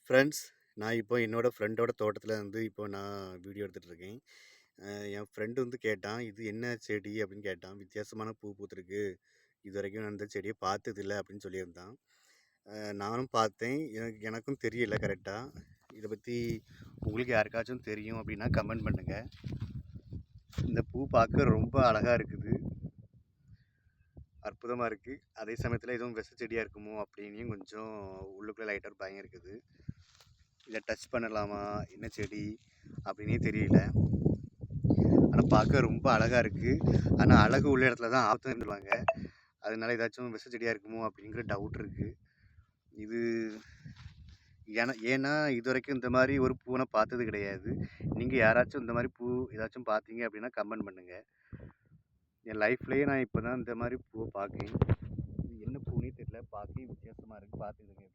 Friends, நான் இப்போ என்னோட ஃப்ரெண்டோட தோட்டத்துல வந்து இப்போ நான் வீடியோ எடுத்துட்டு இருக்கேன். என் ஃப்ரெண்டு வந்து கேட்டான், "இது என்ன செடி?" அப்படின்னு கேட்டான். "வித்தியாசமான பூ பூத்திருக்கு. இதுவரைக்கும் நான் இந்த செடிய பார்த்ததில்ல" அப்படின்னு சொல்லியிருந்தான். நானும் பார்த்தேன். எனக்கும் தெரியல கரெக்ட்டா. இத பத்தி உங்களுக்கு யாருக்காச்சும் தெரியும் அப்படின்னா கமெண்ட் பண்ணுங்க. இந்த பூ பார்க்க ரொம்ப அழகா இருக்குது. அற்புதமா இருக்கு. அதே சமயத்துல எதுவும் விஷ செடியா இருக்குமோ அப்படின்னும் கொஞ்சம் உள்ளுக்குள்ள லைட்டா ஒரு பயம் இருக்குது. இத டச் பண்ணலாமா? என்ன செடி? அப்படின்னே தெரியல. ஆனா பார்க்க ரொம்ப அழகா இருக்கு. ஆனா அழகு உள்ள இடத்துல தான் ஆபத்துன்னு சொல்லுவாங்க. அதனால ஏதாச்சும் விஷ செடியா இருக்குமோ அப்படிங்கிற டவுட் இருக்கு. இது ஏன்னா இதுவரைக்கும் இந்த மாரி ஒரு பூவ நான் பார்த்தது கிடையாது. நீங்க யாராச்சும் இந்த மாரி பூ ஏதாச்சும் பார்த்தீங்க அப்படின்னா கமெண்ட் பண்ணுங்க. என் லைஃப்லயே நான் இப்ப தான் இந்த மாரி பூவ பார்க்கேன். இது என்ன பூன்னே தெரியல. பார்க்கவே வித்தியாசமா இருக்கு. பார்த்துக்கிடுங்க.